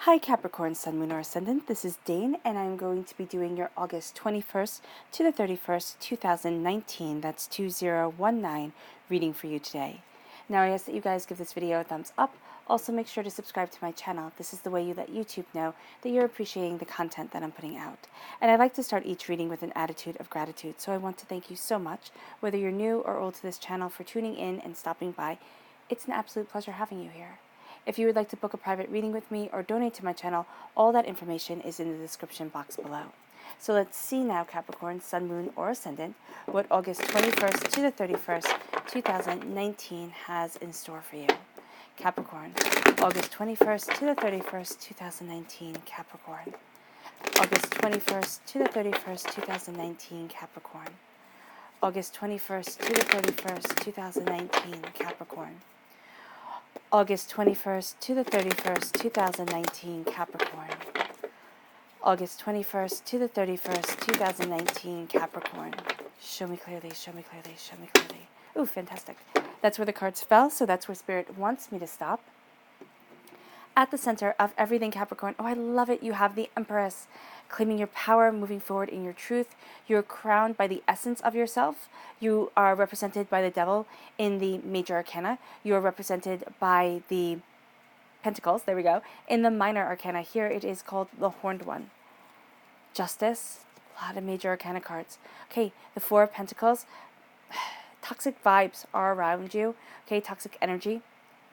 Hi Capricorn, Sun, Moon, or Ascendant. This is Dane, and I'm going to be doing your August 21st to the 31st, 2019. That's 2019 reading for you today. Now, I ask that you guys give this video a thumbs up. Also, make sure to subscribe to my channel. This is the way you let YouTube know that you're appreciating the content that I'm putting out. And I like to start each reading with an attitude of gratitude, so I want to thank you so much, whether you're new or old to this channel, for tuning in and stopping by. It's an absolute pleasure having you here. If you would like to book a private reading with me or donate to my channel, all that information is in the description box below. So let's see now, Capricorn, Sun, Moon, or Ascendant, what August 21st to the 31st, 2019 has in store for you. Capricorn, August 21st to the 31st, 2019, Capricorn. August 21st to the 31st, 2019, Capricorn. August 21st to the 31st, 2019, Capricorn. August 21st to the 31st, 2019, Capricorn. August 21st to the 31st, 2019, Capricorn. Show me clearly, show me clearly, show me clearly. Ooh, fantastic. That's where the cards fell, so that's where Spirit wants me to stop. At the center of everything, Capricorn, oh, I love it, you have the Empress, claiming your power, moving forward in your truth. You're crowned by the essence of yourself. You are represented by the Devil in the Major Arcana. You are represented by the Pentacles, there we go. In the Minor Arcana, here it is called the Horned One. Justice, a lot of Major Arcana cards. Okay, the Four of Pentacles, toxic vibes are around you. Okay, toxic energy.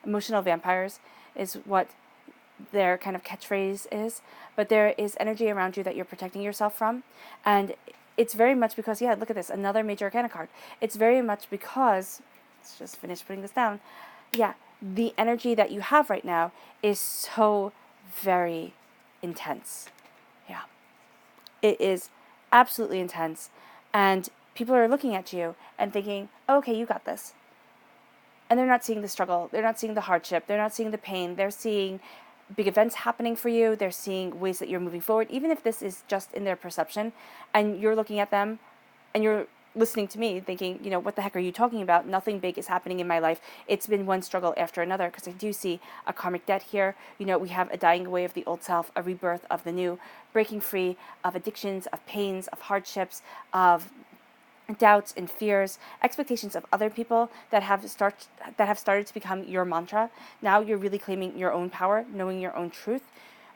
Emotional vampires is what their kind of catchphrase is, but there is energy around you that you're protecting yourself from, and it's very much because, yeah, look at this, another Major Arcana card. It's very much because, let's just finish putting this down, yeah, the energy that you have right now is so very intense. Yeah, it is absolutely intense, and people are looking at you and thinking, oh, okay, you got this. And they're not seeing the struggle, they're not seeing the hardship, they're not seeing the pain, they're seeing big events happening for you, they're seeing ways that you're moving forward, even if this is just in their perception, and you're looking at them, and you're listening to me thinking, you know, what the heck are you talking about? Nothing big is happening in my life. It's been one struggle after another, because I do see a karmic debt here. You know, we have a dying away of the old self, a rebirth of the new, breaking free of addictions, of pains, of hardships, of doubts and fears, expectations of other people that have started to become your mantra. Now you're really claiming your own power, knowing your own truth,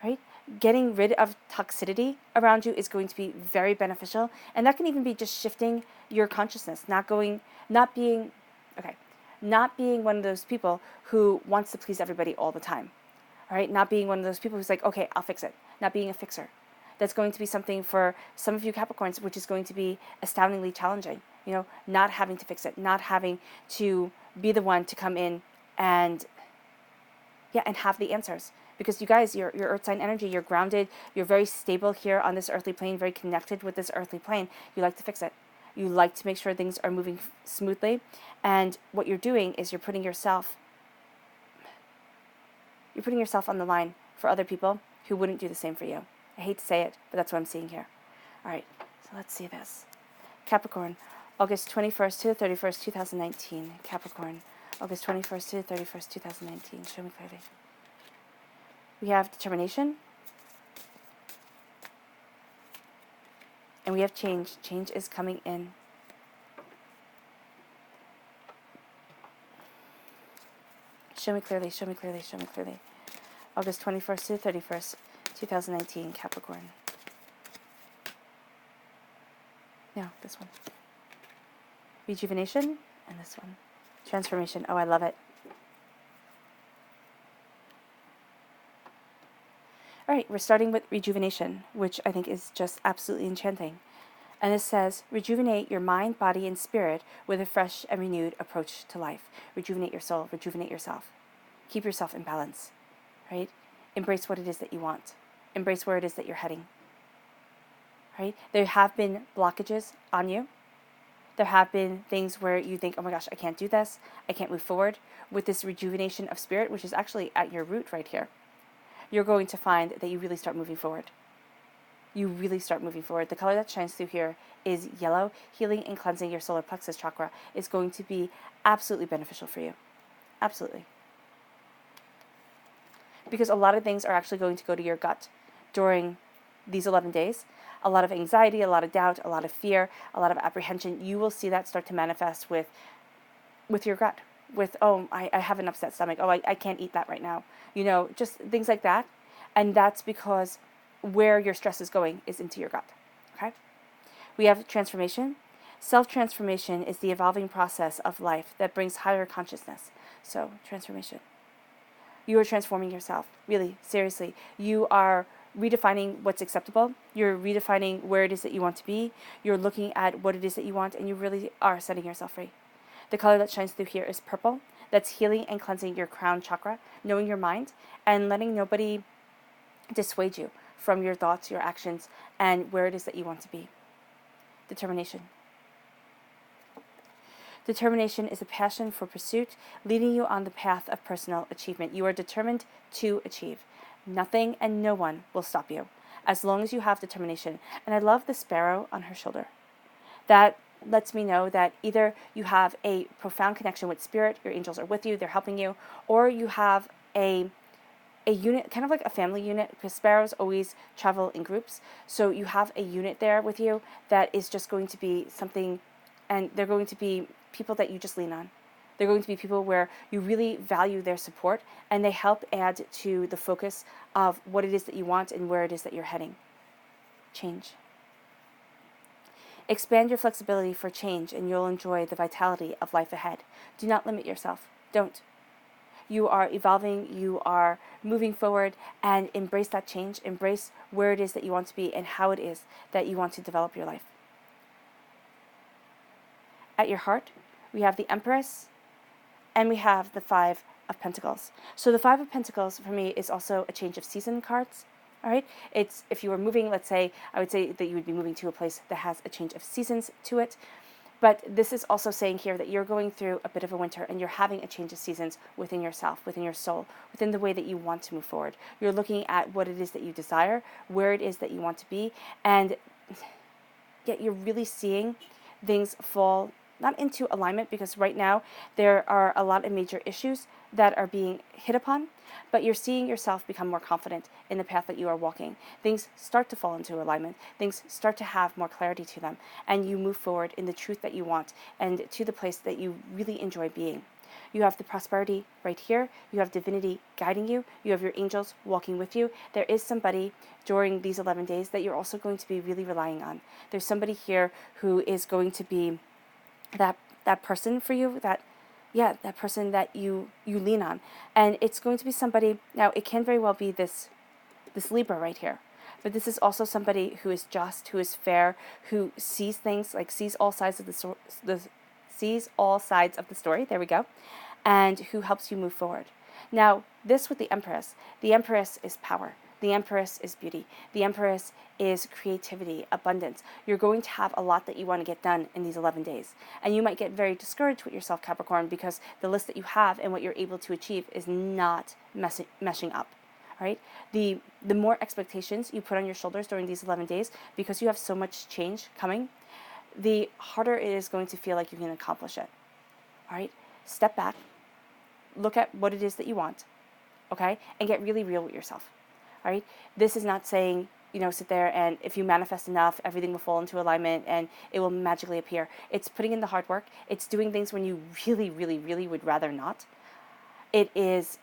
right? Getting rid of toxicity around you is going to be very beneficial, and that can even be just shifting your consciousness, not being one of those people who wants to please everybody all the time, all right? Not being one of those people who's like, okay, I'll fix it. Not being a fixer. That's going to be something for some of you Capricorns, which is going to be astoundingly challenging. You know, not having to fix it, not having to be the one to come in and, yeah, and have the answers. Because you guys, your earth sign energy, you're grounded, you're very stable here on this earthly plane, very connected with this earthly plane. You like to fix it. You like to make sure things are moving smoothly. And what you're doing is you're putting yourself on the line for other people who wouldn't do the same for you. I hate to say it, but that's what I'm seeing here. All right, so let's see this. Capricorn, August 21st to the 31st, 2019. Capricorn, August 21st to the 31st, 2019. Show me clearly. We have determination. And we have change. Change is coming in. Show me clearly, show me clearly, show me clearly. August 21st to the 31st, 2019, Capricorn. No, this one. Rejuvenation, and this one. Transformation. Oh, I love it. All right, we're starting with rejuvenation, which I think is just absolutely enchanting. And it says, rejuvenate your mind, body, and spirit with a fresh and renewed approach to life. Rejuvenate your soul, rejuvenate yourself. Keep yourself in balance, right? Embrace what it is that you want. Embrace where it is that you're heading, right? There have been blockages on you. There have been things where you think, oh my gosh, I can't do this. I can't move forward. With this rejuvenation of spirit, which is actually at your root right here, you're going to find that you really start moving forward. You really start moving forward. The color that shines through here is yellow. Healing and cleansing your solar plexus chakra is going to be absolutely beneficial for you. Absolutely. because a lot of things are actually going to go to your gut during these 11 days. A lot of anxiety, a lot of doubt, a lot of fear, a lot of apprehension. You will see that start to manifest with your gut, with, oh, I have an upset stomach. Oh, I can't eat that right now. Just things like that. And that's because where your stress is going is into your gut. Okay? We have transformation. Self-transformation is the evolving process of life that brings higher consciousness. So, transformation. You are transforming yourself, really, seriously. You are redefining what's acceptable. You're redefining where it is that you want to be. You're looking at what it is that you want, and you really are setting yourself free. The color that shines through here is purple. That's healing and cleansing your crown chakra, knowing your mind, and letting nobody dissuade you from your thoughts, your actions, and where it is that you want to be. Determination. Determination is a passion for pursuit, leading you on the path of personal achievement. You are determined to achieve. Nothing and no one will stop you, as long as you have determination. And I love the sparrow on her shoulder. That lets me know that either you have a profound connection with spirit, your angels are with you, they're helping you, or you have a unit, kind of like a family unit, because sparrows always travel in groups. So you have a unit there with you that is just going to be something, and they're going to be people that you just lean on. They're going to be people where you really value their support, and they help add to the focus of what it is that you want and where it is that you're heading. Change. Expand your flexibility for change, and you'll enjoy the vitality of life ahead. Do not limit yourself. Don't. You are evolving, you are moving forward, and embrace that change. Embrace where it is that you want to be and how it is that you want to develop your life. At your heart, we have the Empress, and we have the Five of Pentacles. So the Five of Pentacles, for me, is also a change of season cards. All right? It's, if you were moving, let's say, I would say that you would be moving to a place that has a change of seasons to it. But this is also saying here that you're going through a bit of a winter, and you're having a change of seasons within yourself, within your soul, within the way that you want to move forward. You're looking at what it is that you desire, where it is that you want to be, and yet you're really seeing things fall not into alignment, because right now there are a lot of major issues that are being hit upon, but you're seeing yourself become more confident in the path that you are walking. Things start to fall into alignment. Things start to have more clarity to them, and you move forward in the truth that you want and to the place that you really enjoy being. You have the prosperity right here. You have divinity guiding you. You have your angels walking with you. There is somebody during these 11 days that you're also going to be really relying on. There's somebody here who is going to be that person for you, that person that you lean on. And it's going to be somebody, now it can very well be this Libra right here, but this is also somebody who is just, who is fair, who sees things, like sees all sides of sees all sides of the story, there we go, and who helps you move forward. Now, this with the Empress is power. The Empress is beauty. The Empress is creativity, abundance. You're going to have a lot that you want to get done in these 11 days. And you might get very discouraged with yourself, Capricorn, because the list that you have and what you're able to achieve is not meshing up. All right? The more expectations you put on your shoulders during these 11 days, because you have so much change coming, the harder it is going to feel like you can accomplish it. All right? Step back. Look at what it is that you want. Okay? And get really real with yourself. All right? This is not saying, sit there and if you manifest enough, everything will fall into alignment and it will magically appear. It's putting in the hard work. It's doing things when you really, really, really would rather not. It's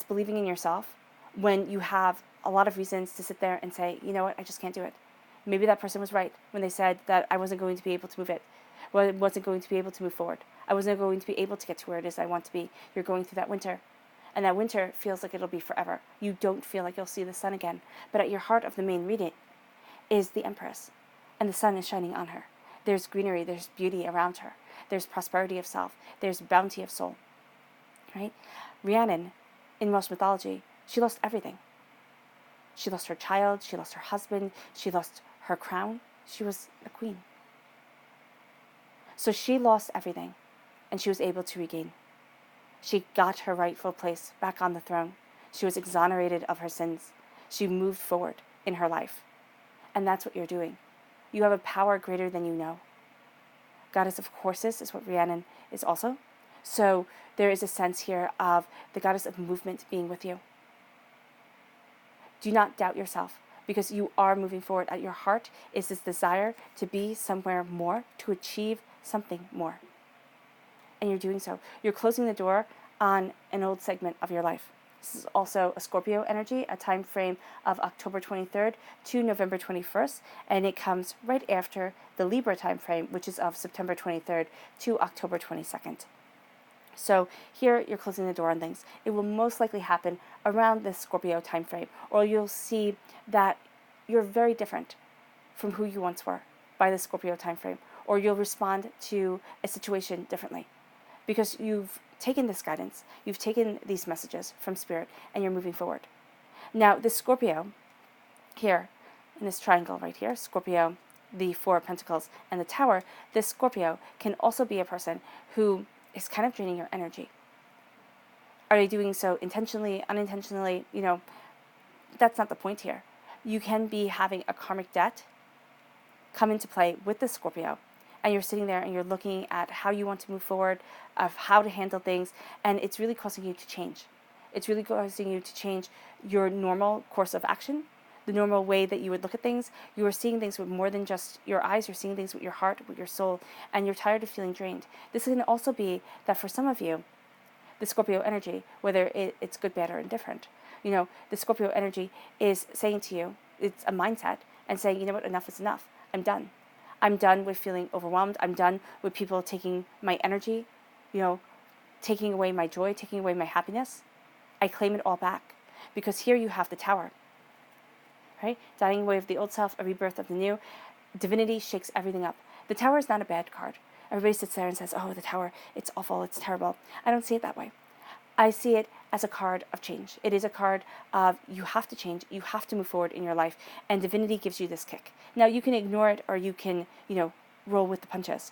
believing in yourself when you have a lot of reasons to sit there and say, you know what, I just can't do it. Maybe that person was right when they said that I wasn't going to be able to move it. Well, I wasn't going to be able to move forward. I wasn't going to be able to get to where it is I want to be. You're going through that winter. And that winter feels like it'll be forever. You don't feel like you'll see the sun again. But at your heart of the main reading is the Empress. And the sun is shining on her. There's greenery. There's beauty around her. There's prosperity of self. There's bounty of soul. Right? Rhiannon, in Welsh mythology, she lost everything. She lost her child. She lost her husband. She lost her crown. She was a queen. So she lost everything. And she was able to regain. She got her rightful place back on the throne. She was exonerated of her sins. She moved forward in her life. And that's what you're doing. You have a power greater than you know. Goddess of horses is what Rhiannon is also. So there is a sense here of the goddess of movement being with you. Do not doubt yourself, because you are moving forward. At your heart is this desire to be somewhere more, to achieve something more. And you're doing so. You're closing the door on an old segment of your life. This is also a Scorpio energy, a time frame of October 23rd to November 21st, and it comes right after the Libra time frame, which is of September 23rd to October 22nd. So here you're closing the door on things. It will most likely happen around this Scorpio time frame, or you'll see that you're very different from who you once were by the Scorpio time frame, or you'll respond to a situation differently because you've taken this guidance, you've taken these messages from Spirit, and you're moving forward. Now, this Scorpio here, in this triangle right here, Scorpio, the Four of Pentacles, and the Tower, this Scorpio can also be a person who is kind of draining your energy. Are they doing so intentionally, unintentionally? That's not the point here. You can be having a karmic debt come into play with the Scorpio, and you're sitting there and you're looking at how you want to move forward, of how to handle things, and it's really causing you to change. It's really causing you to change your normal course of action, the normal way that you would look at things. You are seeing things with more than just your eyes. You're seeing things with your heart, with your soul, and you're tired of feeling drained. This can also be that for some of you, the Scorpio energy, whether it's good, bad, or indifferent, the Scorpio energy is saying to you, it's a mindset, and saying, you know what, enough is enough. I'm done. I'm done with feeling overwhelmed. I'm done with people taking my energy, taking away my joy, taking away my happiness. I claim it all back, because here you have the Tower. Right? Dying away of the old self, a rebirth of the new. Divinity shakes everything up. The Tower is not a bad card. Everybody sits there and says, oh, the Tower, it's awful, it's terrible. I don't see it that way. I see it as a card of change. It is a card of you have to change, you have to move forward in your life, and divinity gives you this kick. Now, you can ignore it, or you can, roll with the punches.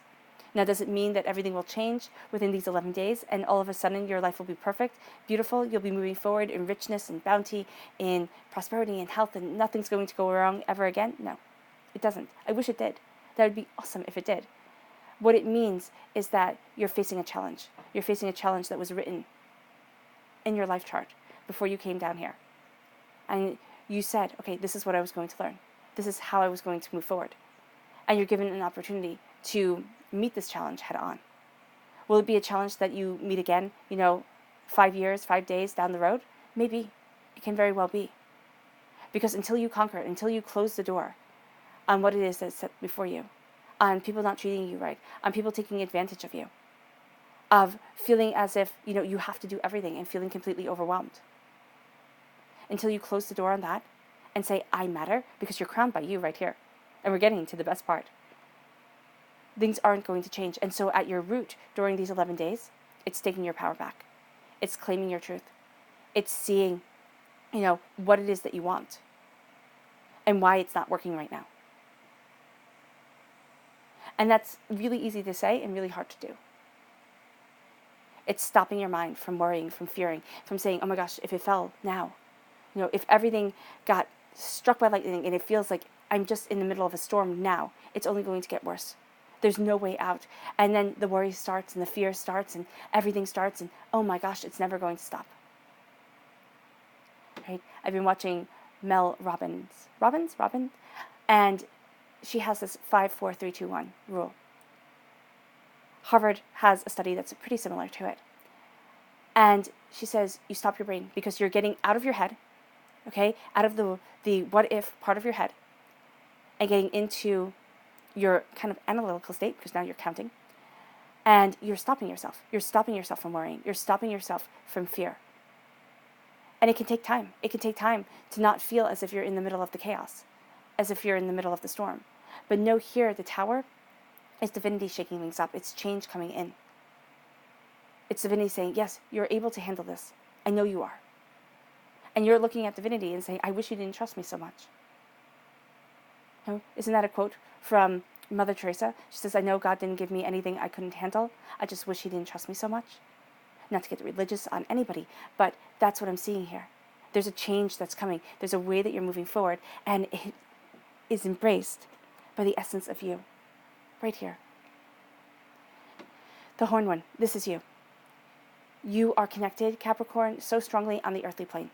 Now, does it mean that everything will change within these 11 days and all of a sudden your life will be perfect, beautiful, you'll be moving forward in richness and bounty, in prosperity and health, and nothing's going to go wrong ever again? No, it doesn't. I wish it did. That would be awesome if it did. What it means is that you're facing a challenge. You're facing a challenge that was written in your life chart before you came down here. And you said, okay, this is what I was going to learn. This is how I was going to move forward. And you're given an opportunity to meet this challenge head on. Will it be a challenge that you meet again, 5 years, 5 days down the road? Maybe. It can very well be. Because until you conquer, until you close the door on what it is that's set before you, on people not treating you right, on people taking advantage of you, of feeling as if, you have to do everything and feeling completely overwhelmed. Until you close the door on that and say, I matter, because you're crowned by you right here. And we're getting to the best part. Things aren't going to change. And so at your root, during these 11 days, it's taking your power back. It's claiming your truth. It's seeing, what it is that you want and why it's not working right now. And that's really easy to say and really hard to do. It's stopping your mind from worrying, from fearing, from saying, oh my gosh, if it fell now, if everything got struck by lightning and it feels like I'm just in the middle of a storm now, it's only going to get worse. There's no way out. And then the worry starts and the fear starts and everything starts and, oh my gosh, it's never going to stop. Right? I've been watching Mel Robbins, and she has this 5, 4, 3, 2, 1 rule. Harvard has a study that's pretty similar to it. And she says you stop your brain because you're getting out of your head, okay, out of the what if part of your head, and getting into your kind of analytical state, because now you're counting, and you're stopping yourself. You're stopping yourself from worrying. You're stopping yourself from fear. And it can take time. It can take time to not feel as if you're in the middle of the chaos, as if you're in the middle of the storm. But know here, the Tower is divinity shaking things up. It's change coming in. It's divinity saying, yes, you're able to handle this. I know you are. And you're looking at divinity and saying, I wish you didn't trust me so much. Isn't that a quote from Mother Teresa? She says, I know God didn't give me anything I couldn't handle. I just wish he didn't trust me so much. Not to get religious on anybody, but that's what I'm seeing here. There's a change that's coming. There's a way that you're moving forward, and it is embraced by the essence of you. Right here. The Horn One, this is you. You are connected, Capricorn, so strongly on the earthly plane.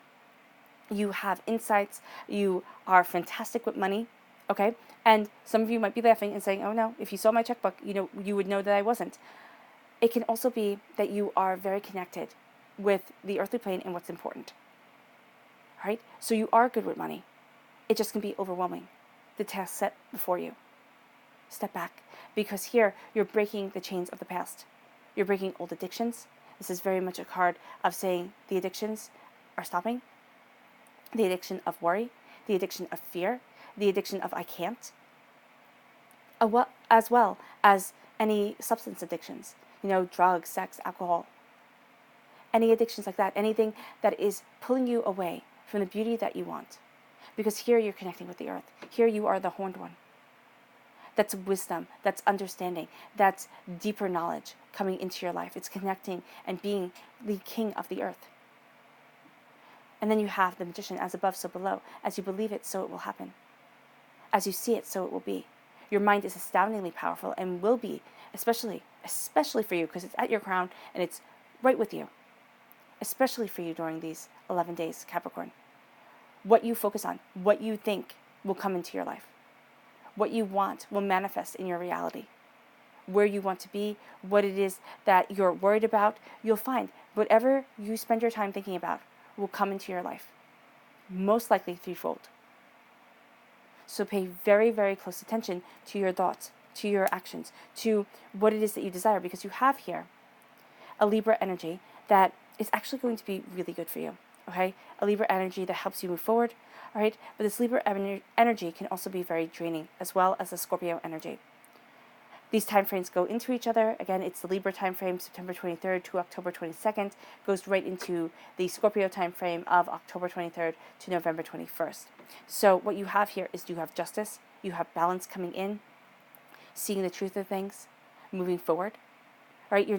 You have insights. You are fantastic with money. Okay? And some of you might be laughing and saying, oh no, if you saw my checkbook, you would know that I wasn't. It can also be that you are very connected with the earthly plane and what's important. Right? So you are good with money. It just can be overwhelming. The task set before you. Step back, because here you're breaking the chains of the past. You're breaking old addictions. This is very much a card of saying the addictions are stopping. The addiction of worry, the addiction of fear, the addiction of I can't, as well as any substance addictions, drugs, sex, alcohol, any addictions like that, anything that is pulling you away from the beauty that you want. Because here you're connecting with the earth. Here you are the horned one. That's wisdom, that's understanding, that's deeper knowledge coming into your life. It's connecting and being the king of the earth. And then you have the magician, as above, so below. As you believe it, so it will happen. As you see it, so it will be. Your mind is astoundingly powerful and will be, especially for you, because it's at your crown and it's right with you. Especially for you during these 11 days, Capricorn. What you focus on, what you think will come into your life. What you want will manifest in your reality. Where you want to be, what it is that you're worried about, you'll find whatever you spend your time thinking about will come into your life. Most likely threefold. So pay very, very close attention to your thoughts, to your actions, to what it is that you desire, because you have here a Libra energy that is actually going to be really good for you. Okay? A Libra energy that helps you move forward. All right? But this Libra energy can also be very draining, as well as the Scorpio energy. These time frames go into each other. Again, it's the Libra time frame, September 23rd to October 22nd, goes right into the Scorpio time frame of October 23rd to November 21st. So what you have here is you have justice, you have balance coming in, seeing the truth of things, moving forward. Right? You're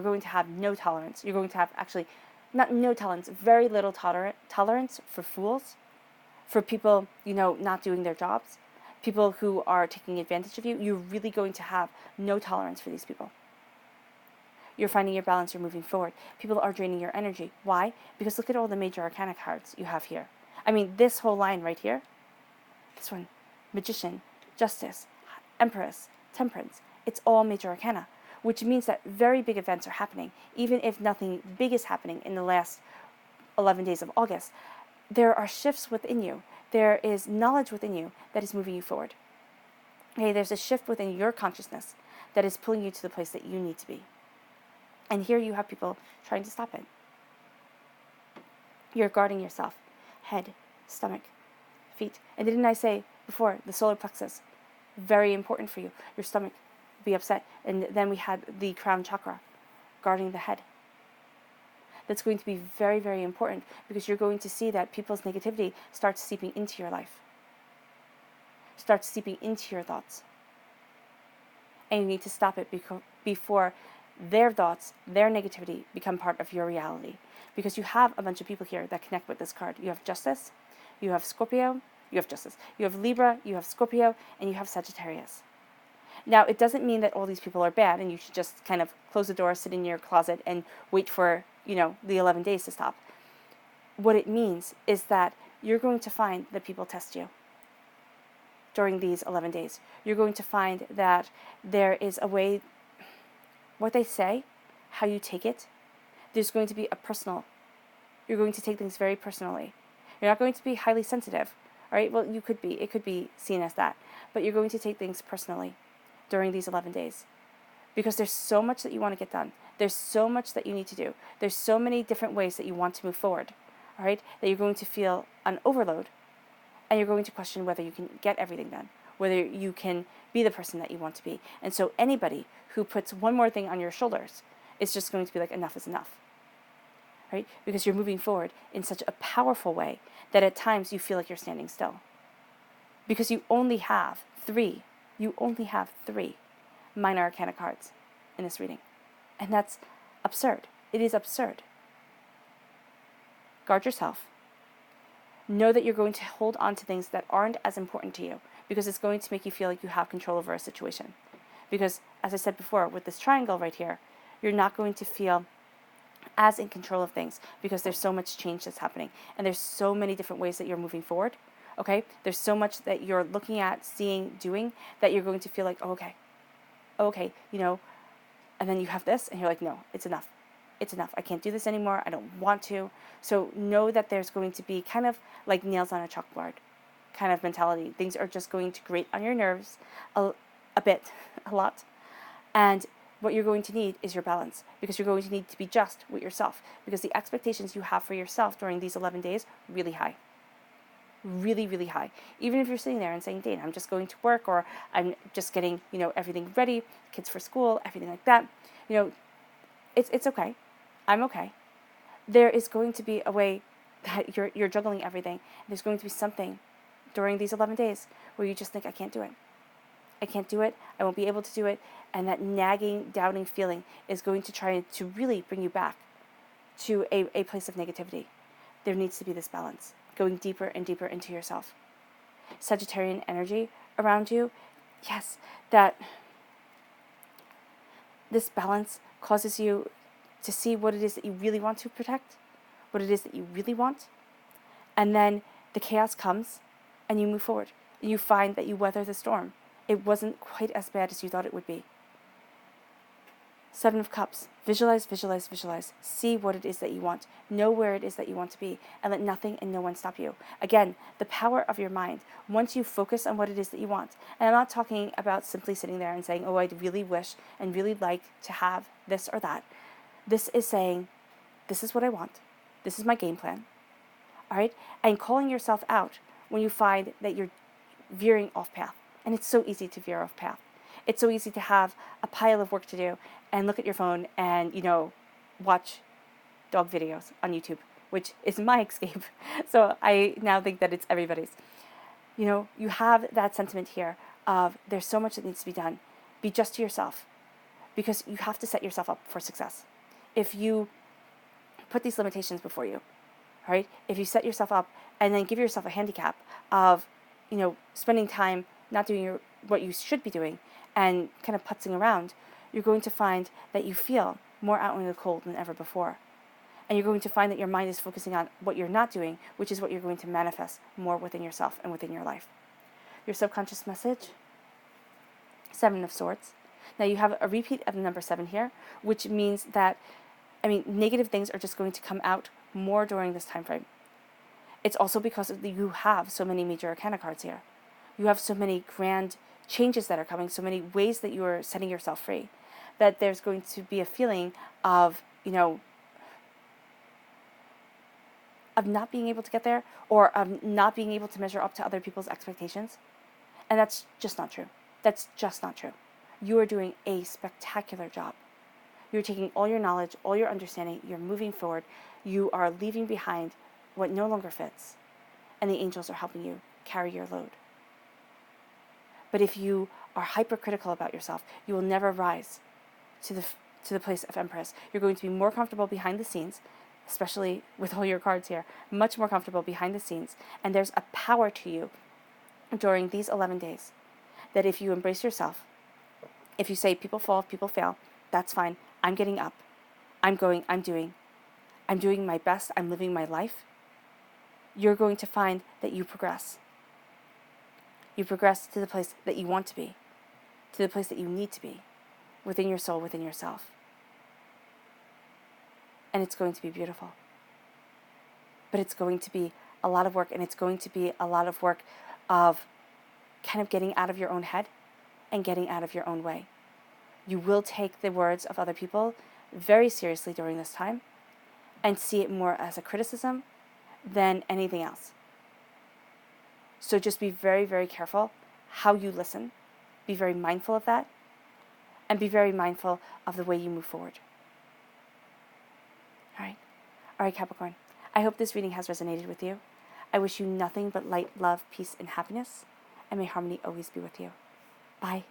going to have no tolerance. You're going to have actually not no tolerance, very little tolerance for fools, for people, not doing their jobs, people who are taking advantage of you. You're really going to have no tolerance for these people. You're finding your balance, you're moving forward. People are draining your energy. Why? Because look at all the major arcana cards you have here. I mean, this whole line right here, this one, Magician, Justice, Empress, Temperance, it's all major arcana, which means that very big events are happening. Even if nothing big is happening in the last 11 days of August, there are shifts within you. There is knowledge within you that is moving you forward. Okay, there's a shift within your consciousness that is pulling you to the place that you need to be. And here you have people trying to stop it. You're guarding yourself. Head, stomach, feet. And didn't I say before, the solar plexus, very important for you. Your stomach will be upset. And then we had the crown chakra, guarding the head. That's going to be very, very important, because you're going to see that people's negativity starts seeping into your life, starts seeping into your thoughts. And you need to stop it before their thoughts, their negativity become part of your reality. Because you have a bunch of people here that connect with this card. You have Justice, you have Scorpio, you have Justice, you have Libra, you have Scorpio, and you have Sagittarius. Now, it doesn't mean that all these people are bad and you should just kind of close the door, sit in your closet, and wait for, the 11 days to stop. What it means is that you're going to find that people test you during these 11 days. You're going to find that there is a way, what they say, how you take it, there's going to be a personal. You're going to take things very personally. You're not going to be highly sensitive, all right? Well, you could be. It could be seen as that. But you're going to take things personally during these 11 days, because there's so much that you want to get done. There's so much that you need to do. There's so many different ways that you want to move forward, all right, that you're going to feel an overload, and you're going to question whether you can get everything done, whether you can be the person that you want to be. And so anybody who puts one more thing on your shoulders is just going to be like, enough is enough, right? Because you're moving forward in such a powerful way that at times you feel like you're standing still. Because you only have three minor arcana cards in this reading. And that's absurd. It is absurd. Guard yourself. Know that you're going to hold on to things that aren't as important to you, because it's going to make you feel like you have control over a situation. Because, as I said before, with this triangle right here, you're not going to feel as in control of things, because there's so much change that's happening, and there's so many different ways that you're moving forward. Okay, there's so much that you're looking at, seeing, doing, that you're going to feel like, oh, okay, and then you have this, and you're like, no, it's enough. It's enough. I can't do this anymore. I don't want to. So know that there's going to be kind of like nails on a chalkboard kind of mentality. Things are just going to grate on your nerves a bit, a lot. And what you're going to need is your balance, because you're going to need to be just with yourself, because the expectations you have for yourself during these 11 days, really high. Really, really high. Even if you're sitting there and saying, Dane, I'm just going to work, or I'm just getting, everything ready, kids for school, everything like that. It's okay. I'm okay. There is going to be a way that you're juggling everything. There's going to be something during these 11 days where you just think, I can't do it. I can't do it. I won't be able to do it. And that nagging, doubting feeling is going to try to really bring you back to a place of negativity. There needs to be this balance, going deeper and deeper into yourself. Sagittarian energy around you, yes, that this balance causes you to see what it is that you really want to protect, what it is that you really want, and then the chaos comes and you move forward. You find that you weather the storm. It wasn't quite as bad as you thought it would be. 7 of Cups. Visualize, visualize, visualize. See what it is that you want. Know where it is that you want to be, and let nothing and no one stop you. Again, the power of your mind. Once you focus on what it is that you want, and I'm not talking about simply sitting there and saying, oh, I'd really wish and really like to have this or that. This is saying, this is what I want. This is my game plan. All right? And calling yourself out when you find that you're veering off path. And it's so easy to veer off path. It's so easy to have a pile of work to do and look at your phone and, watch dog videos on YouTube, which is my escape. So I now think that it's everybody's. You have that sentiment here of there's so much that needs to be done. Be just to yourself, because you have to set yourself up for success. If you put these limitations before you, right? If you set yourself up and then give yourself a handicap of, spending time not doing what you should be doing and kind of putzing around, you're going to find that you feel more out in the cold than ever before. And you're going to find that your mind is focusing on what you're not doing, which is what you're going to manifest more within yourself and within your life. Your subconscious message, 7 of Swords. Now you have a repeat of the number 7 here, which means that, negative things are just going to come out more during this time frame. It's also because you have so many major arcana cards here. You have so many grand changes that are coming, so many ways that you are setting yourself free, that there's going to be a feeling of, of not being able to get there, or of not being able to measure up to other people's expectations. And that's just not true. That's just not true. You are doing a spectacular job. You're taking all your knowledge, all your understanding, you're moving forward, you are leaving behind what no longer fits, and the angels are helping you carry your load. But if you are hypercritical about yourself, you will never rise to the place of Empress. You're going to be more comfortable behind the scenes, especially with all your cards here, much more comfortable behind the scenes. And there's a power to you during these 11 days that if you embrace yourself, if you say people fall, people fail, that's fine. I'm getting up. I'm going, I'm doing my best. I'm living my life. You're going to find that you progress. You progress to the place that you want to be, to the place that you need to be, within your soul, within yourself. And it's going to be beautiful. But it's going to be a lot of work, and it's going to be a lot of work of kind of getting out of your own head and getting out of your own way. You will take the words of other people very seriously during this time and see it more as a criticism than anything else. So just be very, very careful how you listen. Be very mindful of that, and be very mindful of the way you move forward. All right, Capricorn. I hope this reading has resonated with you. I wish you nothing but light, love, peace, and happiness, and may harmony always be with you. Bye.